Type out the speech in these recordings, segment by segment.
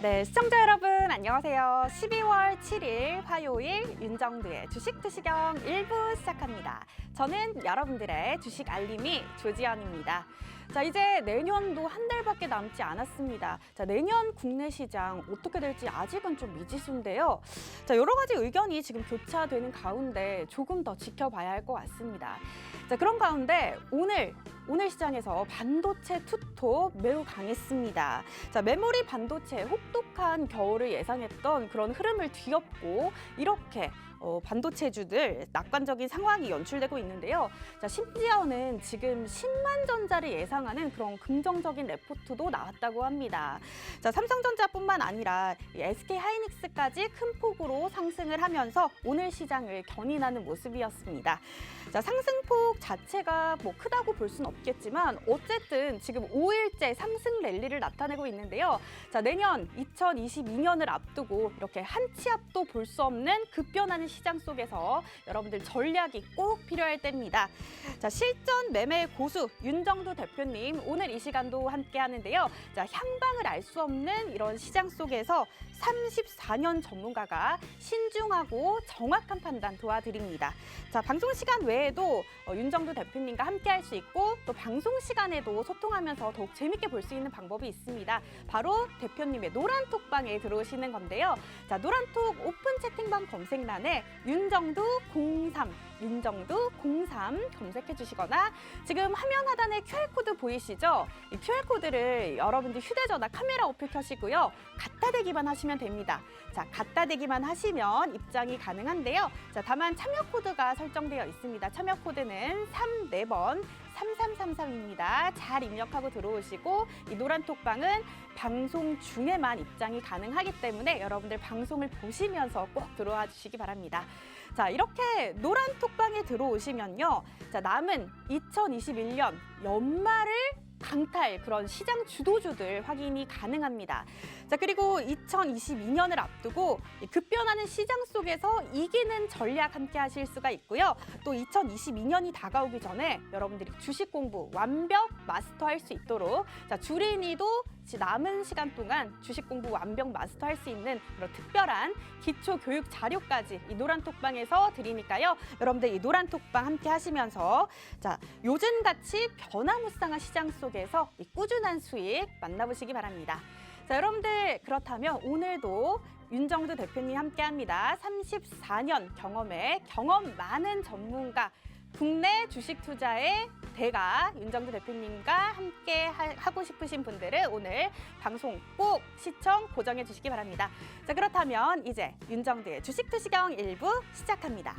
네, 시청자 여러분 안녕하세요. 12월 7일 화요일 윤정두의 주식투시경 1부 시작합니다. 저는 여러분들의 주식 알림이 조지연입니다. 자, 이제 내년도 한 달밖에 남지 않았습니다. 자, 내년 국내 시장 어떻게 될지 아직은 좀 미지수인데요. 자, 여러 가지 의견이 지금 교차되는 가운데 조금 더 지켜봐야 할 것 같습니다. 자, 그런 가운데 오늘 시장에서 반도체 투톱 매우 강했습니다. 자, 메모리 반도체 혹독한 겨울을 예상했던 그런 흐름을 뒤엎고 이렇게 반도체주들 낙관적인 상황이 연출되고 있는데요. 자, 심지어는 지금 10만 전자를 예상하는 그런 긍정적인 레포트도 나왔다고 합니다. 자, 삼성전자뿐만 아니라 SK 하이닉스까지 큰 폭으로 상승을 하면서 오늘 시장을 견인하는 모습이었습니다. 자, 상승폭 자체가 뭐 크다고 볼 수는 없겠지만 어쨌든 지금 5일째 상승 랠리를 나타내고 있는데요. 자, 내년 2022년을 앞두고 이렇게 한 치 앞도 볼 수 없는 급변하는 시장 속에서 여러분들 전략이 꼭 필요할 때입니다. 자, 실전 매매 고수 윤정두 대표님 오늘 이 시간도 함께 하는데요. 자, 향방을 알 수 없는 이런 시장 속에서 34년 전문가가 신중하고 정확한 판단 도와드립니다. 자, 방송 시간 외에도 윤정두 대표님과 함께 할 수 있고 또 방송 시간에도 소통하면서 더욱 재밌게 볼 수 있는 방법이 있습니다. 바로 대표님의 노란톡방에 들어오시는 건데요. 자, 노란톡 오픈 채팅방 검색란에 윤정두 03 검색해 주시거나 지금 화면 하단에 QR코드 보이시죠? 이 QR코드를 여러분들 휴대전화 카메라 어플 켜시고요. 갖다 대기만 하시면 됩니다. 자, 갖다 대기만 하시면 입장이 가능한데요. 자, 다만 참여 코드가 설정되어 있습니다. 참여 코드는 34번 3333입니다. 잘 입력하고 들어오시고 이 노란톡방은 방송 중에만 입장이 가능하기 때문에 여러분들 방송을 보시면서 꼭 들어와 주시기 바랍니다. 자, 이렇게 노란톡방에 들어오시면요. 자, 남은 2021년 연말을 강탈 그런 시장 주도주들 확인이 가능합니다. 자, 그리고 2022년을 앞두고 급변하는 시장 속에서 이기는 전략 함께 하실 수가 있고요. 또 2022년이 다가오기 전에 여러분들이 주식 공부 완벽 마스터할 수 있도록 자, 주린이도 남은 시간 동안 주식 공부 완벽 마스터할 수 있는 그런 특별한 기초 교육 자료까지 이 노란톡방에서 드리니까요. 여러분들 이 노란톡방 함께 하시면서 자, 요즘같이 변화무쌍한 시장 속에서 이 꾸준한 수익 만나보시기 바랍니다. 자, 여러분들 그렇다면 오늘도 윤정두 대표님 함께합니다. 34년 경험 많은 전문가 국내 주식 투자의 대가 윤정두 대표님과 함께 하고 싶으신 분들은 오늘 방송 꼭 시청 고정해 주시기 바랍니다. 자, 그렇다면 이제 윤정두의 주식투시경 1부 시작합니다.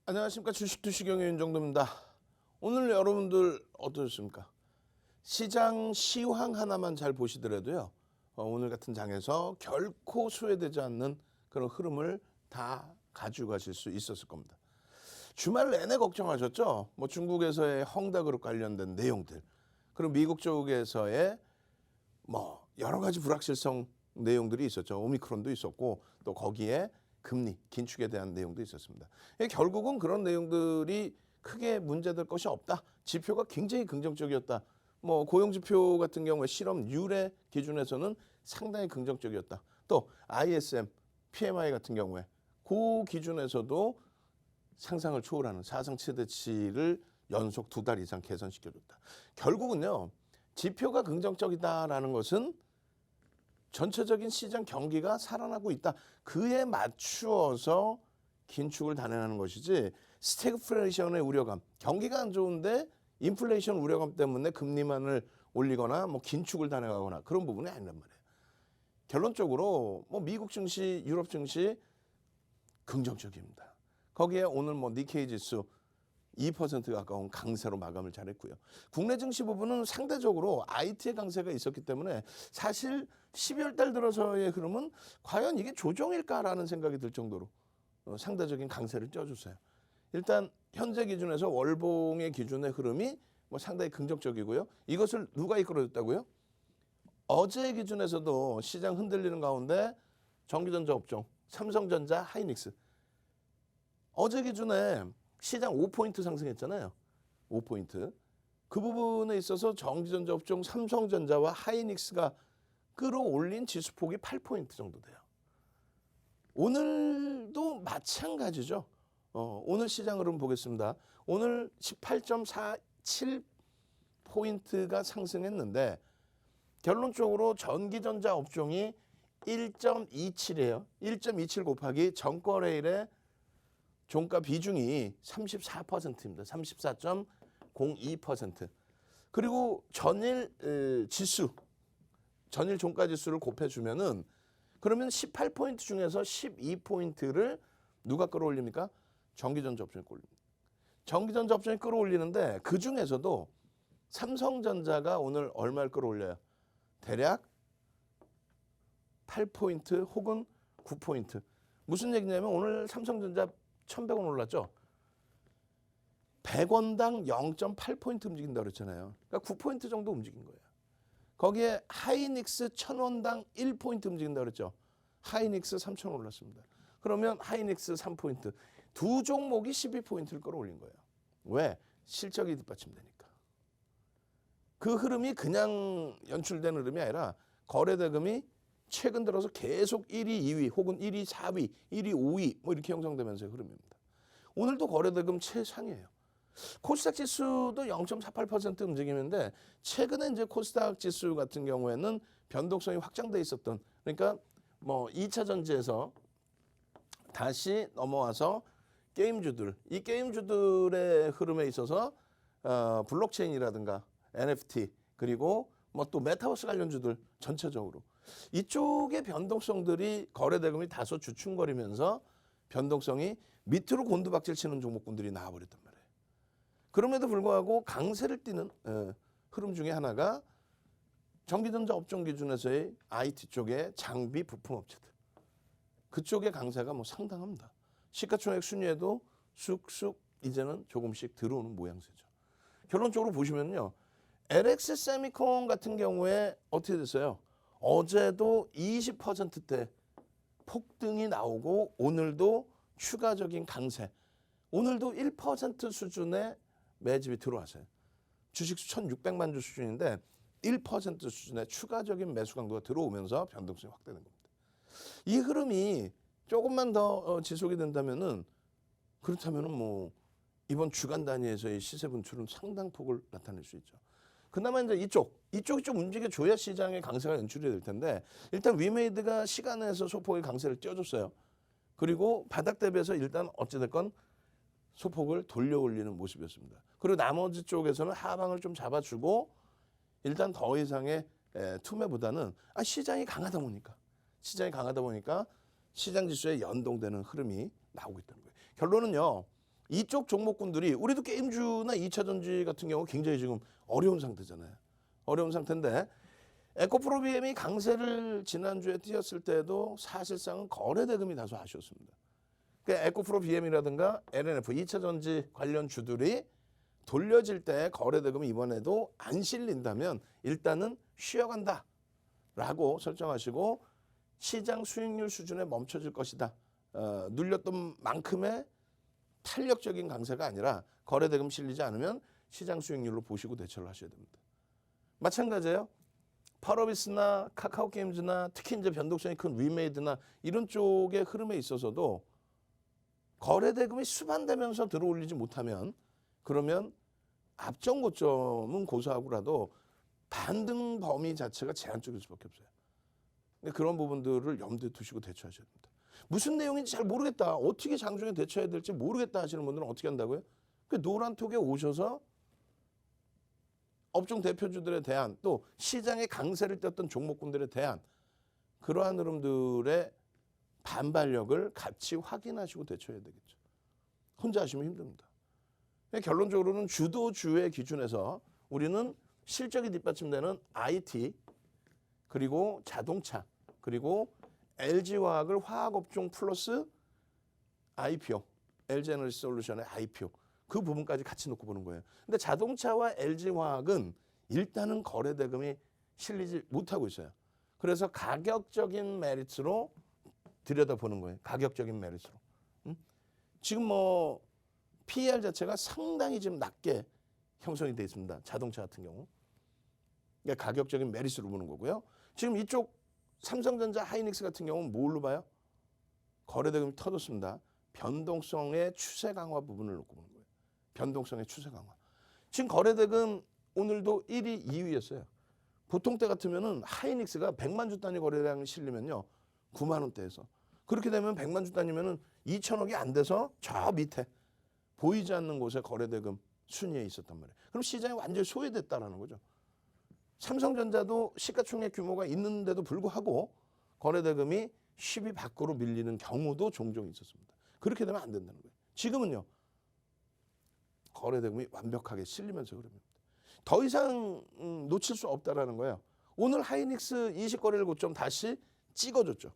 안녕하십니까. 주식투시경의 윤정두입니다. 오늘 여러분들 어떠셨습니까? 시장 시황 하나만 잘 보시더라도요. 오늘 같은 장에서 결코 소외되지 않는 그런 흐름을 다 가지고 가실 수 있었을 겁니다. 주말 내내 걱정하셨죠? 뭐 중국에서의 헝다그룹 관련된 내용들, 그리고 미국 쪽에서의 뭐 여러 가지 불확실성 내용들이 있었죠. 오미크론도 있었고 또 거기에 금리 긴축에 대한 내용도 있었습니다. 결국은 그런 내용들이 크게 문제될 것이 없다. 지표가 굉장히 긍정적이었다. 뭐 고용지표 같은 경우에 실업 유래 기준에서는 상당히 긍정적이었다. 또 ISM, PMI 같은 경우에 그 기준에서도 상상을 초월하는 사상 최대치를 연속 2달 이상 개선시켜줬다. 결국은요. 지표가 긍정적이다라는 것은 전체적인 시장 경기가 살아나고 있다. 그에 맞추어서 긴축을 단행하는 것이지 스태그플레이션의 우려감, 경기가 안 좋은데 인플레이션 우려감 때문에 금리만을 올리거나 뭐 긴축을 단행하거나 그런 부분이 아니란 말이에요. 결론적으로 뭐 미국 증시, 유럽 증시 긍정적입니다. 거기에 오늘 뭐 니케이 지수 2% 가까운 강세로 마감을 잘했고요. 국내 증시 부분은 상대적으로 IT의 강세가 있었기 때문에 사실 12월 달 들어서의 흐름은 과연 이게 조정일까라는 생각이 들 정도로 상대적인 강세를 띄워줬어요. 일단 현재 기준에서 월봉의 기준의 흐름이 뭐 상당히 긍정적이고요. 이것을 누가 이끌어줬다고요? 어제 기준에서도 시장 흔들리는 가운데 전기전자 업종, 삼성전자, 하이닉스 어제 기준에 시장 5포인트 상승했잖아요. 5포인트. 그 부분에 있어서 전기전자 업종 삼성전자와 하이닉스가 끌어올린 지수폭이 8포인트 정도 돼요. 오늘도 마찬가지죠. 오늘 시장 흐름 보겠습니다. 오늘 18.47포인트가 상승했는데 결론적으로 전기전자 업종이 1.27이에요. 1.27 곱하기 전거래일의 종가 비중이 34%입니다. 34.02%. 그리고 전일 지수, 전일 종가 지수를 곱해주면은 그러면 18포인트 중에서 12포인트를 누가 끌어올립니까? 전기전자 업종이 끌어올립니다. 전기전자 업종이 끌어올리는데 그 중에서도 삼성전자가 오늘 얼마를 끌어올려요? 대략 8포인트 혹은 9포인트. 무슨 얘기냐면 오늘 삼성전자 1,100원 올랐죠? 100원당 0.8포인트 움직인다고 그랬잖아요. 그러니까 9포인트 정도 움직인 거예요. 거기에 하이닉스 1,000원당 1포인트 움직인다고 그랬죠? 하이닉스 3,000원 올랐습니다. 그러면 하이닉스 3포인트. 두 종목이 12포인트를 끌어올린 거예요. 왜? 실적이 뒷받침되니까. 그 흐름이 그냥 연출된 흐름이 아니라 거래대금이 최근 들어서 계속 1위, 2위 혹은 1위, 4위, 1위, 5위 뭐 이렇게 형성되면서의 흐름입니다. 오늘도 거래대금 최상이에요. 코스닥 지수도 0.48% 움직이는데 최근에 이제 코스닥 지수 같은 경우에는 변동성이 확장돼 있었던 그러니까 뭐 2차 전지에서 다시 넘어와서 게임주들 이 게임주들의 흐름에 있어서 블록체인이라든가 NFT 그리고 뭐 또 메타버스 관련주들 전체적으로 이쪽의 변동성들이 거래대금이 다소 주춤거리면서 변동성이 밑으로 곤두박질 치는 종목군들이 나와버렸단 말이에요. 그럼에도 불구하고 강세를 띠는 흐름 중에 하나가 전기전자 업종 기준에서의 IT 쪽의 장비 부품 업체들. 그쪽의 강세가 뭐 상당합니다. 시가총액 순위에도 쑥쑥 이제는 조금씩 들어오는 모양새죠. 결론적으로 보시면요. LX 세미콘 같은 경우에 어떻게 됐어요? 어제도 20%대 폭등이 나오고 오늘도 추가적인 강세. 오늘도 1% 수준의 매집이 들어왔어요. 주식수 1,600만 주 수준인데 1% 수준의 추가적인 매수 강도가 들어오면서 변동성이 확대되는 겁니다. 이 흐름이 조금만 더 지속이 된다면은 그렇다면은 뭐 이번 주간 단위에서의 시세 분출은 상당폭을 나타낼 수 있죠. 그나마 이제 이쪽이 좀 움직여줘야 시장의 강세가 연출이 될 텐데 일단 위메이드가 시간에서 소폭의 강세를 띄워줬어요. 그리고 바닥 대비해서 일단 어찌됐건 소폭을 돌려 올리는 모습이었습니다. 그리고 나머지 쪽에서는 하방을 좀 잡아주고 일단 더 이상의 투매보다는 시장이 강하다 보니까 시장 지수에 연동되는 흐름이 나오고 있다는 거예요. 결론은요. 이쪽 종목군들이 우리도 게임주나 2차 전지 같은 경우 굉장히 지금 어려운 상태잖아요. 어려운 상태인데 에코프로비엠이 강세를 지난주에 띄었을 때도 사실상은 거래대금이 다소 아쉬웠습니다. 그러니까 에코프로비엠이라든가 LNF 2차 전지 관련 주들이 돌려질 때 거래대금이 이번에도 안 실린다면 일단은 쉬어간다라고 설정하시고 시장 수익률 수준에 멈춰질 것이다. 눌렸던 만큼의 탄력적인 강세가 아니라 거래대금 실리지 않으면 시장 수익률로 보시고 대처를 하셔야 됩니다. 마찬가지예요. 펄어비스나 카카오게임즈나 특히 이제 변동성이 큰 위메이드나 이런 쪽의 흐름에 있어서도 거래대금이 수반되면서 들어올리지 못하면 그러면 앞전 고점은 고사하고라도 반등 범위 자체가 제한적일 수밖에 없어요. 그런 부분들을 염두에 두시고 대처하셔야 됩니다. 무슨 내용인지 잘 모르겠다. 어떻게 장중에 대처해야 될지 모르겠다 하시는 분들은 어떻게 한다고요? 그 노란톡에 오셔서 업종 대표주들에 대한 또 시장의 강세를 띄었던 종목군들에 대한 그러한 흐름들의 반발력을 같이 확인하시고 대처해야 되겠죠. 혼자 하시면 힘듭니다. 결론적으로는 주도주의 기준에서 우리는 실적이 뒷받침되는 IT 그리고 자동차 그리고 LG화학을 화학업종 플러스 IPO, LG에너지솔루션의 IPO 그 부분까지 같이 놓고 보는 거예요. 근데 자동차와 LG화학은 일단은 거래 대금이 실리지 못하고 있어요. 그래서 가격적인 메리트로 들여다보는 거예요. 가격적인 메리트로. 지금 뭐 PER 자체가 상당히 지금 낮게 형성이 되어 있습니다. 자동차 같은 경우. 그러니까 가격적인 메리트로 보는 거고요. 지금 이쪽 삼성전자 하이닉스 같은 경우는 뭘로 봐요? 거래 대금이 터졌습니다. 변동성의 추세 강화 부분을 놓고 보는 거예요. 변동성의 추세 강화. 지금 거래 대금 오늘도 1위, 2위였어요. 보통 때 같으면은 하이닉스가 100만 주 단위 거래량이 실리면요. 9만 원대에서. 그렇게 되면 100만 주 단위면은 2천억이 안 돼서 저 밑에 보이지 않는 곳에 거래 대금 순위에 있었단 말이에요. 그럼 시장이 완전히 소외됐다라는 거죠. 삼성전자도 시가총액 규모가 있는데도 불구하고 거래 대금이 10위 밖으로 밀리는 경우도 종종 있었습니다. 그렇게 되면 안 된다는 거예요. 지금은요. 거래 대금이 완벽하게 실리면서 그럽니다. 더 이상 놓칠 수 없다라는 거예요. 오늘 하이닉스 20거래일 고점 다시 찍어줬죠.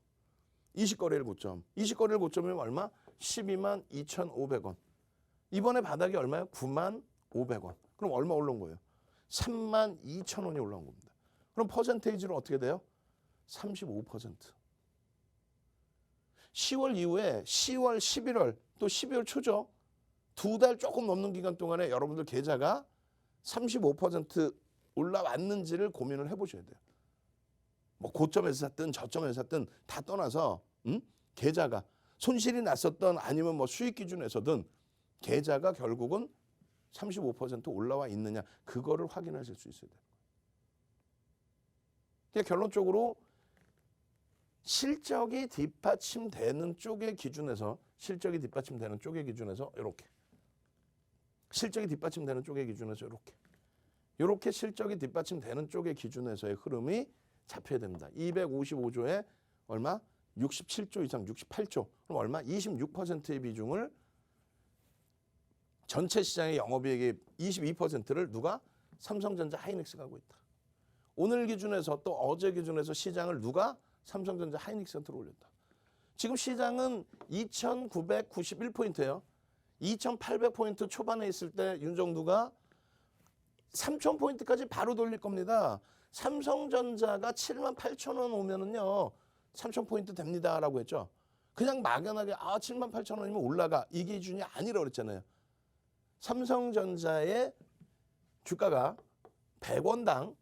20거래일 고점. 20거래일 고점이 얼마? 12만 2,500원. 이번에 바닥이 얼마예요? 9만 500원. 그럼 얼마 올라온 거예요? 3만 2천 원이 올라온 겁니다. 그럼 퍼센테이지로 어떻게 돼요? 35%. 10월 이후에 10월, 11월 또 12월 초죠. 2달 조금 넘는 기간 동안에 여러분들 계좌가 35% 올라왔는지를 고민을 해보셔야 돼요. 뭐 고점에서 샀든 저점에서 샀든 다 떠나서 계좌가 손실이 났었던 아니면 뭐 수익 기준에서든 계좌가 결국은 35% 올라와 있느냐 그거를 확인하실 수 있어야 돼요. 그러니까 결론적으로 실적이 뒷받침되는 쪽의 기준에서 이렇게 실적이 뒷받침되는 쪽의 기준에서 이렇게 실적이 뒷받침되는 쪽의 기준에서의 흐름이 잡혀야 됩니다. 255조에 얼마? 67조 이상 68조. 그럼 얼마? 26%의 비중을 전체 시장의 영업이익의 22%를 누가? 삼성전자 하이닉스가 하고 있다. 오늘 기준에서 또 어제 기준에서 시장을 누가? 삼성전자 하이닉스가 들어올렸다. 지금 시장은 2,991포인트예요. 2,800포인트 초반에 있을 때 윤정두가 3,000포인트까지 바로 돌릴 겁니다. 삼성전자가 78,000원 오면은요. 3,000포인트 됩니다라고 했죠. 그냥 막연하게 78,000원이면 올라가. 이 기준이 아니라고 그랬잖아요. 삼성전자의 주가가 100원당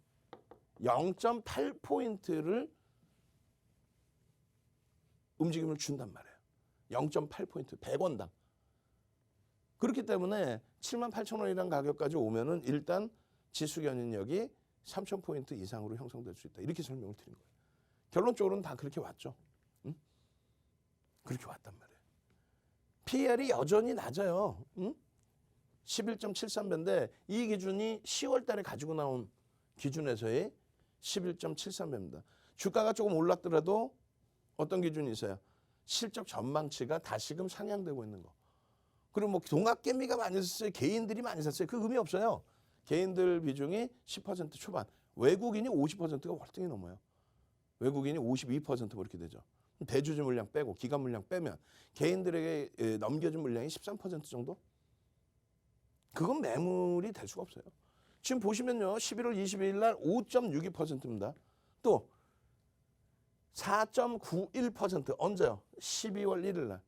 0.8포인트를 움직임을 준단 말이에요. 0.8포인트, 100원당. 그렇기 때문에 78,000원이라는 가격까지 오면은 일단 지수 견인력이 3,000포인트 이상으로 형성될 수 있다. 이렇게 설명을 드린 거예요. 결론적으로는 다 그렇게 왔죠. 응? 그렇게 왔단 말이에요. PER이 여전히 낮아요. 응? 11.73배인데 이 기준이 10월 달에 가지고 나온 기준에서의 11.73배입니다. 주가가 조금 올랐더라도 어떤 기준이 있어요? 실적 전망치가 다시금 상향되고 있는 거. 그리고 뭐 동학개미가 많이 샀어요. 개인들이 많이 샀어요. 그 의미 없어요. 개인들 비중이 10% 초반. 외국인이 50%가 월등히 넘어요. 외국인이 52% 그렇게 되죠. 대주주 물량 빼고 기관 물량 빼면 개인들에게 넘겨준 물량이 13% 정도? 그건 매물이 될 수가 없어요. 지금 보시면요. 11월 22일 날 5.62%입니다. 또 4.91% 언제요? 12월 1일 날.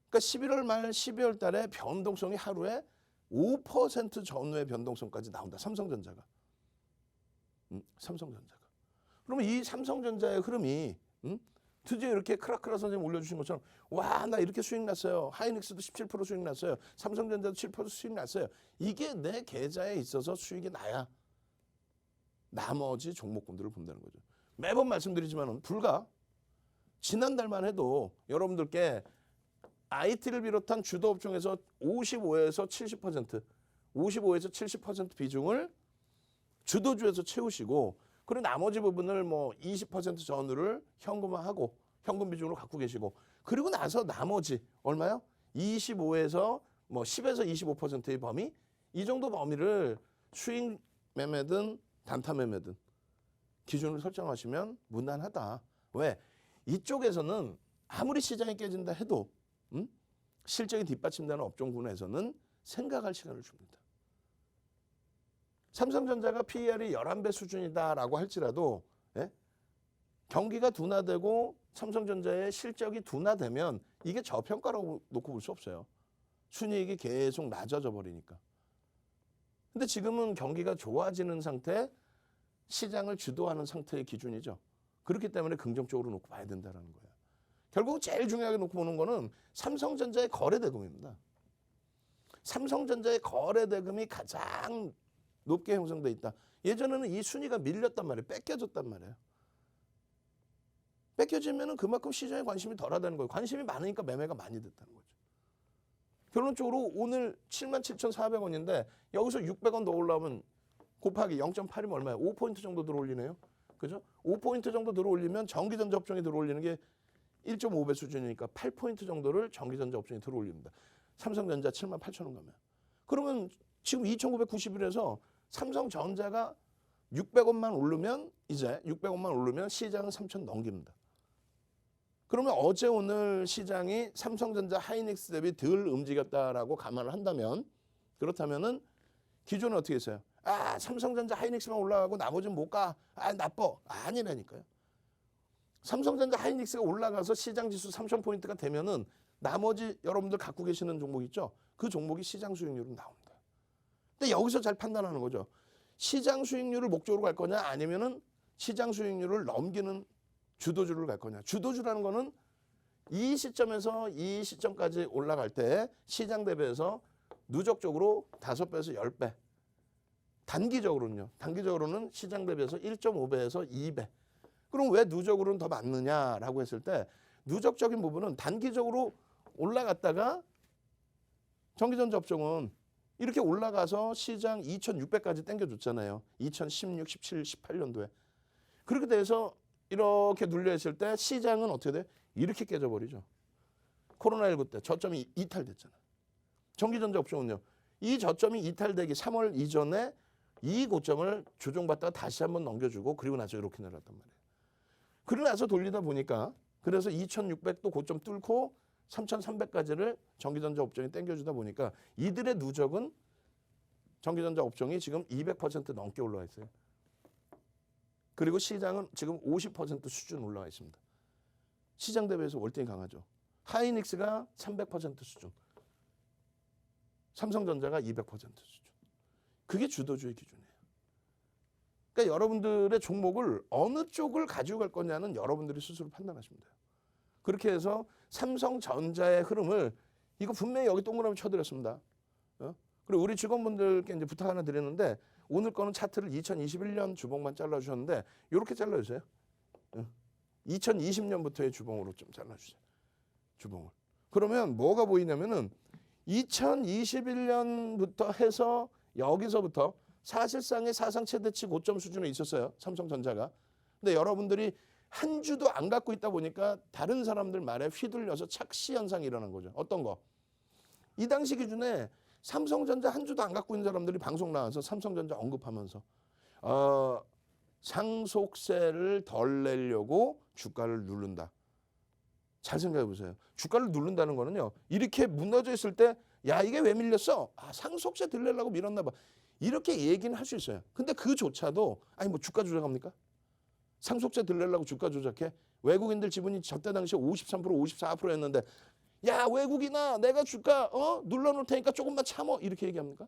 그러니까 11월 말 12월 달에 변동성이 하루에 5% 전후의 변동성까지 나온다. 삼성전자가. 삼성전자가. 그러면 이 삼성전자의 흐름이 드디어 이렇게 크라크라 선생님 올려주신 것처럼 와, 나 이렇게 수익 났어요. 하이닉스도 17% 수익 났어요. 삼성전자도 7% 수익 났어요. 이게 내 계좌에 있어서 수익이 나야 나머지 종목군들을 본다는 거죠. 매번 말씀드리지만 불과 지난달만 해도 여러분들께 IT를 비롯한 주도 업종에서 55에서 70% 비중을 주도주에서 채우시고 그리고 나머지 부분을 뭐 20% 전후를 현금화하고 현금 비중으로 갖고 계시고 그리고 나서 나머지 얼마요? 25에서 뭐 10에서 25%의 범위 이 정도 범위를 수익 매매든 단타 매매든 기준을 설정하시면 무난하다. 왜? 이쪽에서는 아무리 시장이 깨진다 해도 실적이 뒷받침되는 업종군에서는 생각할 시간을 줍니다. 삼성전자가 PER이 11배 수준이다라고 할지라도 경기가 둔화되고 삼성전자의 실적이 둔화되면 이게 저평가라고 놓고 볼 수 없어요. 순이익이 계속 낮아져 버리니까. 근데 지금은 경기가 좋아지는 상태, 시장을 주도하는 상태의 기준이죠. 그렇기 때문에 긍정적으로 놓고 봐야 된다는 거예요. 결국 제일 중요하게 놓고 보는 거는 삼성전자의 거래대금입니다. 삼성전자의 거래대금이 가장 높게 형성돼 있다. 예전에는 이 순위가 밀렸단 말이에요. 뺏겨졌단 말이에요. 뺏겨지면 그만큼 시장에 관심이 덜하다는 거예요. 관심이 많으니까 매매가 많이 됐다는 거죠. 결론적으로 오늘 77,400원인데 여기서 600원 더 올라오면 곱하기 0.8이면 얼마예요? 5포인트 정도 들어올리네요. 그죠? 5포인트 정도 들어올리면 전기전자 업종이 들어올리는 게 1.5배 수준이니까 8포인트 정도를 전기전자 업종이 들어올립니다. 삼성전자 78,000원 가면. 그러면 지금 2,991에서 삼성전자가 600원만 오르면 이제 600원만 오르면 시장은 3,000 넘깁니다. 그러면 어제 오늘 시장이 삼성전자 하이닉스 대비 덜 움직였다라고 감안을 한다면 그렇다면은 기존은 어떻게 했어요? 아 삼성전자 하이닉스만 올라가고 나머지는 못 가. 아 나빠. 아니라니까요. 삼성전자 하이닉스가 올라가서 시장지수 3,000포인트가 되면은 나머지 여러분들 갖고 계시는 종목 있죠? 그 종목이 시장 수익률은 나옵니다. 근데 여기서 잘 판단하는 거죠. 시장 수익률을 목적으로 갈 거냐 아니면은 시장 수익률을 넘기는 주도주를 갈 거냐. 주도주라는 거는 이 시점에서 이 시점까지 올라갈 때 시장 대비해서 누적적으로 5배에서 10배. 단기적으로는 시장 대비해서 1.5배에서 2배. 그럼 왜 누적으로는 더 많느냐라고 했을 때 누적적인 부분은 단기적으로 올라갔다가 전기전자 업종은 이렇게 올라가서 시장 2,600까지 당겨줬잖아요. 2016, 17, 18년도에. 그렇게 돼서 이렇게 눌려있을 때 시장은 어떻게 돼? 이렇게 깨져버리죠. 코로나19 때 저점이 이탈됐잖아요. 전기전자 업종은요. 이 저점이 이탈되기 3월 이전에 이 고점을 조정받다가 다시 한번 넘겨주고 그리고 나서 이렇게 내려왔단 말이에요. 그러고 나서 돌리다 보니까 그래서 2,600도 고점 뚫고 3,300까지를 전기전자 업종이 당겨주다 보니까 이들의 누적은 전기전자 업종이 지금 200% 넘게 올라와 있어요. 그리고 시장은 지금 50% 수준 올라와 있습니다. 시장 대비해서 월등히 강하죠. 하이닉스가 300% 수준, 삼성전자가 200% 수준. 그게 주도주의 기준이에요. 그러니까 여러분들의 종목을 어느 쪽을 가지고 갈 거냐는 여러분들이 스스로 판단하시면 돼요. 그렇게 해서 삼성전자의 흐름을 이거 분명히 여기 동그라미 쳐드렸습니다. 그리고 우리 직원분들께 이제 부탁 하나 드리는데 오늘 거는 차트를 2021년 주봉만 잘라주셨는데 이렇게 잘라주세요. 2020년부터의 주봉으로 좀 잘라주세요. 주봉을. 그러면 뭐가 보이냐면은 2021년부터 해서 여기서부터 사실상의 사상 최대치 고점 수준에 있었어요. 삼성전자가. 근데 여러분들이 한 주도 안 갖고 있다 보니까 다른 사람들 말에 휘둘려서 착시 현상이 일어난 거죠. 어떤 거? 이 당시 기준에 삼성전자 한 주도 안 갖고 있는 사람들이 방송 나와서 삼성전자 언급하면서 상속세를 덜 내려고 주가를 누른다. 잘 생각해 보세요. 주가를 누른다는 거는요. 이렇게 무너져 있을 때 야 이게 왜 밀렸어? 아 상속세 덜 내려고 밀었나 봐. 이렇게 얘기는 할 수 있어요. 근데 그조차도 아니 뭐 주가 조작합니까? 상속세 덜 내려고 주가 조작해? 외국인들 지분이 저때 당시에 53%, 54%였는데 야 외국인아 내가 주가 눌러놓을 테니까 조금만 참어 이렇게 얘기합니까?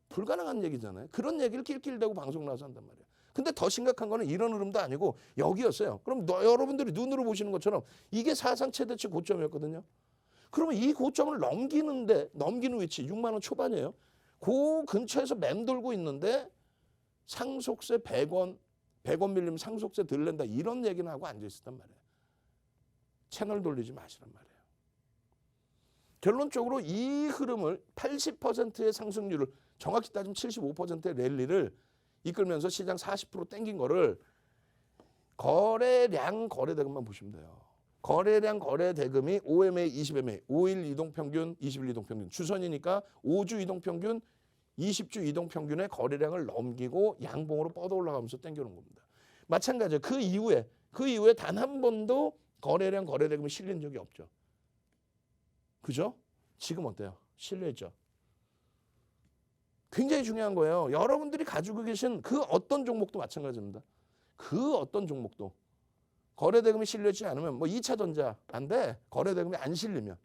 불가능한 얘기잖아요. 그런 얘기를 낄낄대고 방송 나와서 한단 말이에요. 근데 더 심각한 거는 이런 흐름도 아니고 여기였어요. 그럼 여러분들이 눈으로 보시는 것처럼 이게 사상 최대치 고점이었거든요. 그러면 이 고점을 넘기는 위치 6만 원 초반이에요. 그 근처에서 맴돌고 있는데 상속세 100원 밀리면 상속세 덜 낸다 이런 얘기는 하고 앉아 있었단 말이에요. 채널 돌리지 마시란 말이에요. 결론적으로 이 흐름을 80%의 상승률을 정확히 따지면 75%의 랠리를 이끌면서 시장 40% 땡긴 거를 거래량 거래대금만 보시면 돼요. 거래량 거래대금이 OMA 20MA 5일 이동평균 20일 이동평균 주선이니까 5주 이동평균 20주 이동평균의 거래량을 넘기고 양봉으로 뻗어 올라가면서 땡겨놓은 겁니다. 마찬가지예요. 그 이후에 단 한 번도 거래량 거래대금이 실린 적이 없죠. 그죠? 지금 어때요? 실려있죠? 굉장히 중요한 거예요. 여러분들이 가지고 계신 그 어떤 종목도 마찬가지입니다. 그 어떤 종목도 거래대금이 실려있지 않으면 뭐 2차전자 안 돼. 거래대금이 안 실리면.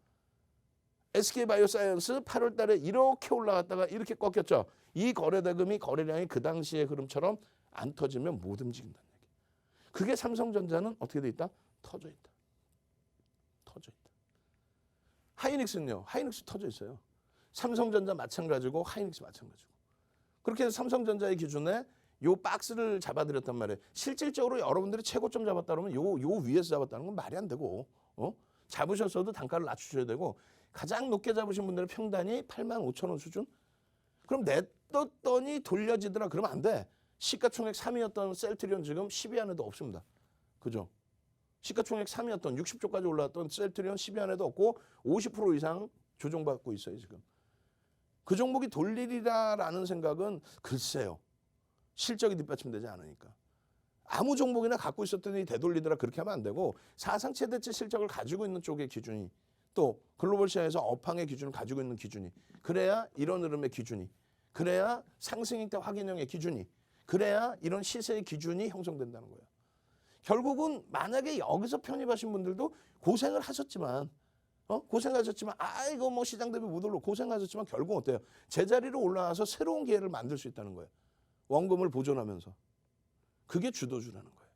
SK바이오사이언스 8월 달에 이렇게 올라갔다가 이렇게 꺾였죠. 이 거래대금이 거래량이 그 당시의 흐름처럼 안 터지면 못 움직인다는 얘기. 그게 삼성전자는 어떻게 돼 있다? 터져 있다. 터져 있다. 하이닉스는요. 하이닉스 터져 있어요. 삼성전자 마찬가지고 하이닉스 마찬가지고. 그렇게 해서 삼성전자의 기준에 요 박스를 잡아드렸단 말이에요. 실질적으로 여러분들이 최고점 잡았다 그러면 요 위에서 잡았다는 건 말이 안 되고 잡으셨어도 단가를 낮추셔야 되고 가장 높게 잡으신 분들의 평단이 85,000원 수준? 그럼 냈더니 돌려지더라 그러면 안 돼. 시가총액 3위였던 셀트리온 지금 10위 안에도 없습니다. 그죠? 시가총액 3위였던 60조까지 올라왔던 셀트리온 10위 안에도 없고 50% 이상 조정받고 있어요 지금. 그 종목이 돌리리라라는 생각은 글쎄요. 실적이 뒷받침되지 않으니까. 아무 종목이나 갖고 있었더니 되돌리더라 그렇게 하면 안 되고 사상 최대치 실적을 가지고 있는 쪽의 기준이 또 글로벌 시장에서 업황의 기준을 가지고 있는 기준이 그래야 이런 흐름의 기준이 그래야 상승익대 확인형의 기준이 그래야 이런 시세의 기준이 형성된다는 거예요. 결국은 만약에 여기서 편입하신 분들도 고생을 하셨지만 고생하셨지만 이거 뭐 시장 대비 못 올라 고생하셨지만 결국 어때요? 제자리로 올라와서 새로운 기회를 만들 수 있다는 거예요. 원금을 보존하면서. 그게 주도주라는 거예요.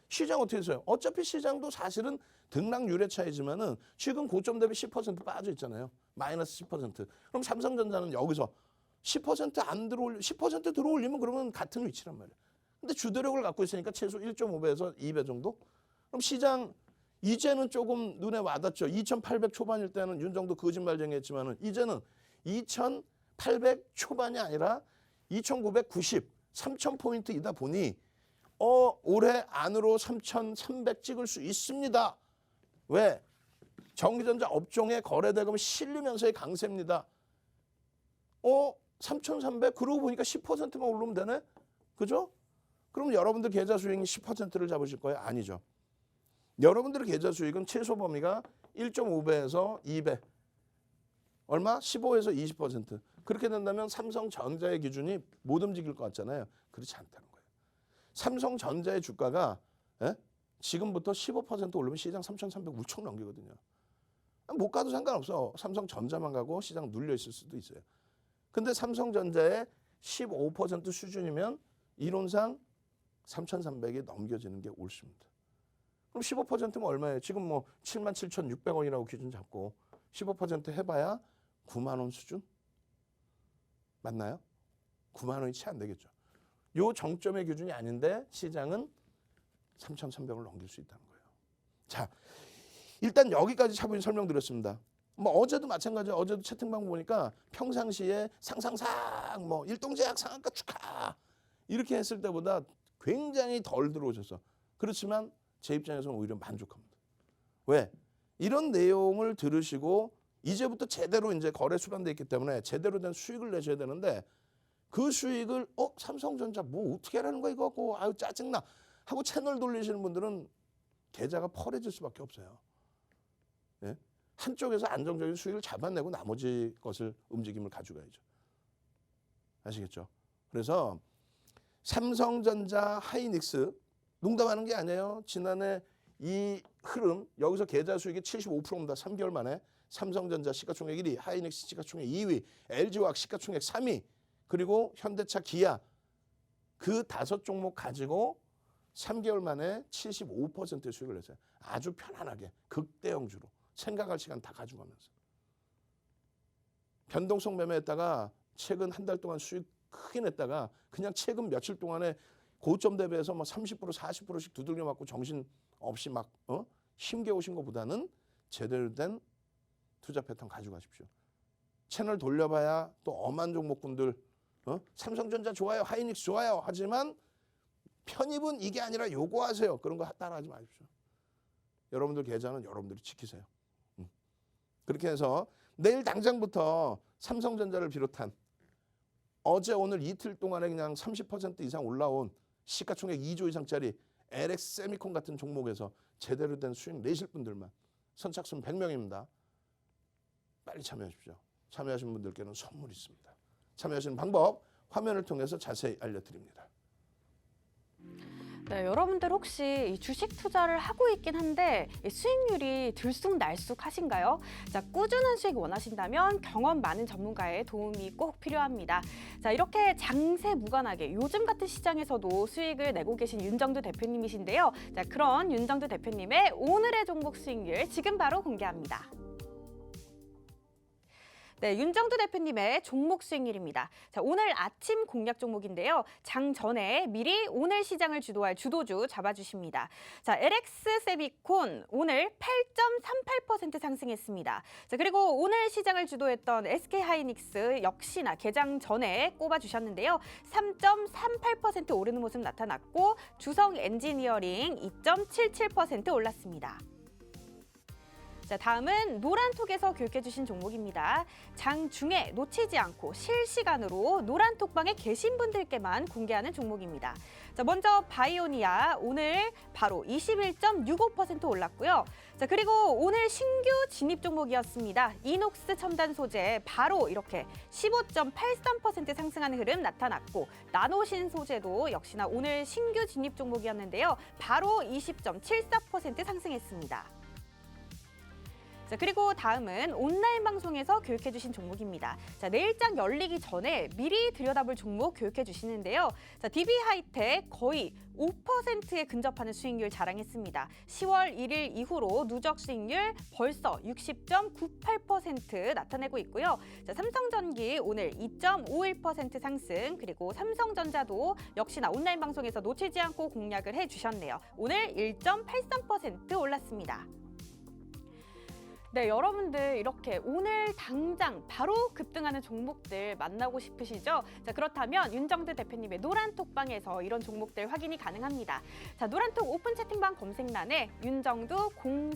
시장 어떻게 했어요? 어차피 시장도 사실은 등락 유례 차이지만은 지금 고점 대비 10% 빠져 있잖아요. 마이너스 10%. 그럼 삼성전자는 여기서 10% 들어올리면 그러면 같은 위치란 말이에요. 근데 주도력을 갖고 있으니까 최소 1.5배에서 2배 정도? 그럼 시장 이제는 조금 눈에 와닿죠. 2,800 초반일 때는 윤정도 거짓말쟁이 했지만은 이제는 2,800 초반이 아니라 2,990, 3,000포인트이다 보니 올해 안으로 3,300 찍을 수 있습니다. 왜? 전기전자 업종의 거래대금이 실리면서의 강세입니다. 3,300 그러고 보니까 10%만 오르면 되네? 그죠? 그럼 여러분들 계좌 수익이 10%를 잡으실 거예요? 아니죠. 여러분들의 계좌 수익은 최소 범위가 1.5배에서 2배. 얼마? 15에서 20%. 그렇게 된다면 삼성전자의 기준이 못 움직일 것 같잖아요. 그렇지 않다는 거예요. 삼성전자의 주가가 지금부터 15% 오르면 시장 3,300 울쩍 넘기거든요. 못 가도 상관없어. 삼성전자만 가고 시장 눌려 있을 수도 있어요. 근데 삼성전자의 15% 수준이면 이론상 3,300이 넘겨지는 게 옳습니다. 그럼 15%면 얼마예요? 지금 뭐 77,600원이라고 기준 잡고 15% 해봐야 9만 원 수준? 맞나요? 9만 원이 채 안 되겠죠. 요 정점의 기준이 아닌데 시장은 3,300을 넘길 수 있다는 거예요. 자, 일단 여기까지 차분히 설명드렸습니다. 뭐 어제도 마찬가지예요. 어제도 채팅방 보니까 평상시에 상상상 뭐 일동제약 상한가 축하 이렇게 했을 때보다 굉장히 덜 들어오셔서 그렇지만 제 입장에서는 오히려 만족합니다. 왜? 이런 내용을 들으시고 이제부터 제대로 이제 거래 수반돼 있기 때문에 제대로 된 수익을 내셔야 되는데 그 수익을 삼성전자 뭐 어떻게 하라는 거야 이거 갖고 아유 짜증나 하고 채널 돌리시는 분들은 계좌가 펄해질 수밖에 없어요. 예? 한쪽에서 안정적인 수익을 잡아내고 나머지 것을 움직임을 가져가야죠. 아시겠죠? 그래서 삼성전자, 하이닉스 농담하는 게 아니에요. 지난해 이 흐름 여기서 계좌 수익이 75%입니다. 3개월 만에 삼성전자 시가총액 1위, 하이닉스 시가총액 2위, LG화학 시가총액 3위, 그리고 현대차, 기아 그 5종목 가지고 3개월 만에 75%의 수익을 냈어요. 아주 편안하게 극대형주로 생각할 시간 다 가져가면서 변동성 매매했다가 최근 한 달 동안 수익 크게 냈다가 그냥 최근 며칠 동안에 고점 대비해서 뭐 30%, 40%씩 두들겨 맞고 정신 없이 막 힘겨 오신 것보다는 제대로 된 투자 패턴 가져가십시오. 채널 돌려봐야 또 엄한 종목군들 삼성전자 좋아요, 하이닉스 좋아요. 하지만 편입은 이게 아니라 요거 하세요. 그런 거 따라하지 마십시오. 여러분들 계좌는 여러분들이 지키세요. 그렇게 해서 내일 당장부터 삼성전자를 비롯한 어제 오늘 이틀 동안에 그냥 30% 이상 올라온 시가총액 2조 이상짜리 LX 세미콘 같은 종목에서 제대로 된 수익 내실 분들만 선착순 100명입니다. 빨리 참여하십시오. 참여하신 분들께는 선물이 있습니다. 참여하시는 방법 화면을 통해서 자세히 알려드립니다. 네, 여러분들 혹시 이 주식 투자를 하고 있긴 한데 이 수익률이 들쑥날쑥하신가요? 자, 꾸준한 수익 원하신다면 경험 많은 전문가의 도움이 꼭 필요합니다. 자, 이렇게 장세 무관하게 요즘 같은 시장에서도 수익을 내고 계신 윤정두 대표님이신데요. 자, 그런 윤정두 대표님의 오늘의 종목 수익률 지금 바로 공개합니다. 네, 윤정두 대표님의 종목 수익률입니다. 자, 오늘 아침 공략 종목인데요. 장 전에 미리 오늘 시장을 주도할 주도주 잡아주십니다. 자, LX 세미콘 오늘 8.38% 상승했습니다. 자, 그리고 오늘 시장을 주도했던 SK 하이닉스 역시나 개장 전에 꼽아주셨는데요. 3.38% 오르는 모습 나타났고 주성 엔지니어링 2.77% 올랐습니다. 자, 다음은 노란톡에서 교육해주신 종목입니다. 장중에 놓치지 않고 실시간으로 노란톡방에 계신 분들께만 공개하는 종목입니다. 자, 먼저 바이오니아 오늘 바로 21.65% 올랐고요. 자, 그리고 오늘 신규 진입 종목이었습니다. 이녹스 첨단 소재 바로 이렇게 15.83% 상승하는 흐름 나타났고 나노신 소재도 역시나 오늘 신규 진입 종목이었는데요. 바로 20.74% 상승했습니다. 자, 그리고 다음은 온라인 방송에서 교육해 주신 종목입니다. 자, 내일장 열리기 전에 미리 들여다볼 종목 교육해 주시는데요. 자, DB하이텍 거의 5%에 근접하는 수익률 자랑했습니다. 10월 1일 이후로 누적 수익률 벌써 60.98% 나타내고 있고요. 자, 삼성전기 오늘 2.51% 상승, 그리고 삼성전자도 역시나 온라인 방송에서 놓치지 않고 공략을 해주셨네요. 오늘 1.83% 올랐습니다. 네, 여러분들 이렇게 오늘 당장 바로 급등하는 종목들 만나고 싶으시죠? 자, 그렇다면 윤정두 대표님의 노란톡방에서 이런 종목들 확인이 가능합니다. 자, 노란톡 오픈 채팅방 검색란에 윤정두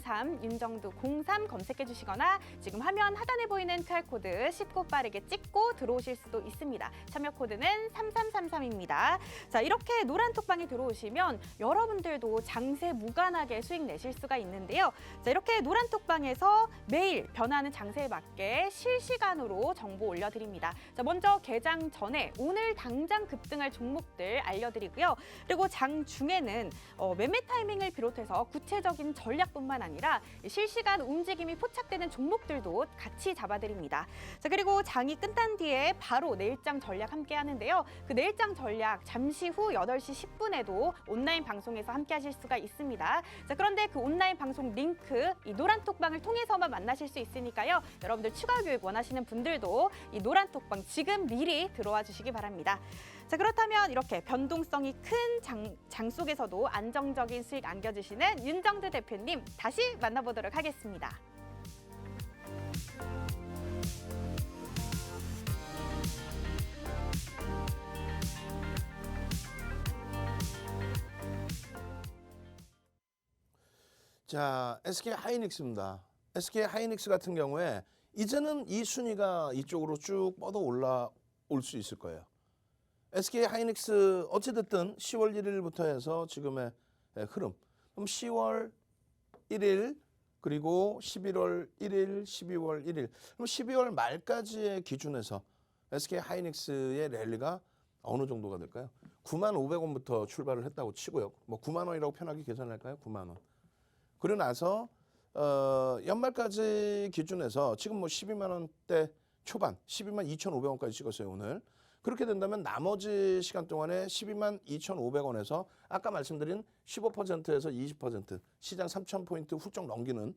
03, 윤정두 03 검색해 주시거나 지금 화면 하단에 보이는 QR코드 쉽고 빠르게 찍고 들어오실 수도 있습니다. 참여 코드는 3333입니다. 자, 이렇게 노란톡방에 들어오시면 여러분들도 장세 무관하게 수익 내실 수가 있는데요. 자, 이렇게 노란톡방에서 매일 변화하는 장세에 맞게 실시간으로 정보 올려드립니다. 자, 먼저 개장 전에 오늘 당장 급등할 종목들 알려드리고요. 그리고 장 중에는 매매 타이밍을 비롯해서 구체적인 전략뿐만 아니라 실시간 움직임이 포착되는 종목들도 같이 잡아드립니다. 자, 그리고 장이 끝난 뒤에 바로 내일장 전략 함께 하는데요. 그 내일장 전략 잠시 후 8시 10분에도 온라인 방송에서 함께 하실 수가 있습니다. 자, 그런데 그 온라인 방송 링크 이 노란톡방을 통해서만 만나실 수 있으니까요. 여러분들 추가 교육 원하시는 분들도 이 노란톡방 지금 미리 들어와 주시기 바랍니다. 자, 그렇다면 이렇게 변동성이 큰 장 속에서도 안정적인 수익 안겨주시는 윤정두 대표님 다시 만나보도록 하겠습니다. 자, SK 하이닉스입니다. SK 하이닉스 같은 경우에 이제는 이 순위가 이쪽으로 쭉 뻗어 올라올 수 있을 거예요. SK 하이닉스 어찌됐든 10월 1일부터 해서 지금의 흐름. 그럼 10월 1일 그리고 11월 1일, 12월 1일. 그럼 12월 말까지의 기준에서 SK 하이닉스의 랠리가 어느 정도가 될까요? 95,500원부터 출발을 했다고 치고요. 뭐 9만 원이라고 편하게 계산할까요? 9만 원. 그러고 나서 연말까지 기준에서 지금 뭐 12만 원대 초반, 12만 2,500원까지 찍었어요, 오늘. 그렇게 된다면 나머지 시간 동안에 12만 2,500원에서 아까 말씀드린 15%에서 20% 시장 3,000포인트 훌쩍 넘기는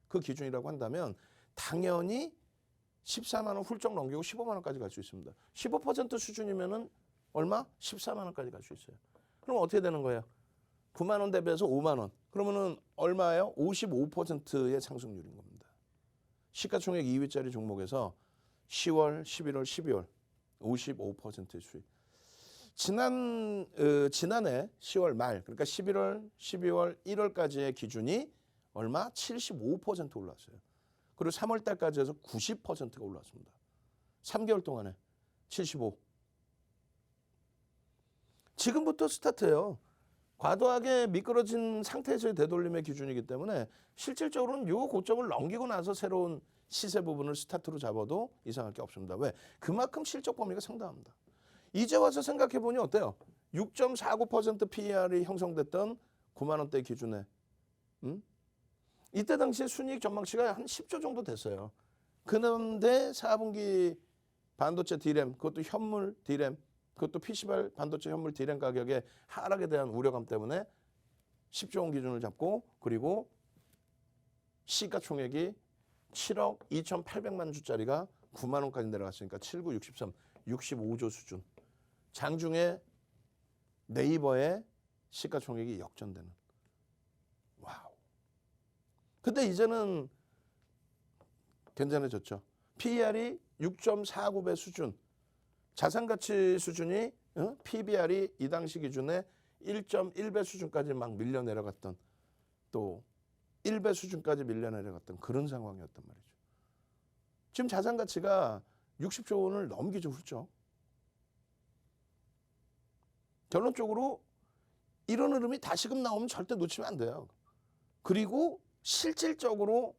그 기준이라고 한다면 당연히 14만 원 훌쩍 넘기고 15만 원까지 갈 수 있습니다. 15% 수준이면은 얼마? 14만 원까지 갈 수 있어요. 그럼 어떻게 되는 거예요? 9만 원 대비해서 5만 원. 그러면은 얼마예요? 55%의 상승률인 겁니다. 시가총액 2위짜리 종목에서 10월, 11월, 12월 55%의 수익. 지난해 10월 말, 그러니까 11월, 12월, 1월까지의 기준이 얼마? 75% 올랐어요. 그리고 3월 달까지 해서 90%가 올랐습니다. 3개월 동안에 75. 지금부터 스타트예요. 과도하게 미끄러진 상태에서의 되돌림의 기준이기 때문에 실질적으로는 요 고점을 넘기고 나서 새로운 시세 부분을 스타트로 잡아도 이상할 게 없습니다. 왜? 그만큼 실적 범위가 상당합니다. 이제 와서 생각해 보니 어때요? 6.49% PER이 형성됐던 9만 원대 기준에 이때 당시에 순이익 전망치가 한 10조 정도 됐어요. 그런데 4분기 반도체 D램, 그것도 현물 D램, 그것도 PC발 반도체 현물 D램 가격의 하락에 대한 우려감 때문에 10조 원 기준을 잡고 그리고 시가총액이 7억 2,800만 주짜리가 9만 원까지 내려갔으니까 79, 63, 65조 수준. 장중에 네이버의 시가총액이 역전되는. 와우. 근데 이제는 괜찮아졌죠. PER이 6.49배 수준. 자산가치 수준이 PBR이 이 당시 기준에 1.1배 수준까지 막 밀려 내려갔던 또 1배 수준까지 밀려 내려갔던 그런 상황이었단 말이죠. 지금 자산가치가 60조 원을 넘기죠. 훌쩍. 결론적으로 이런 흐름이 다시금 나오면 절대 놓치면 안 돼요. 그리고 실질적으로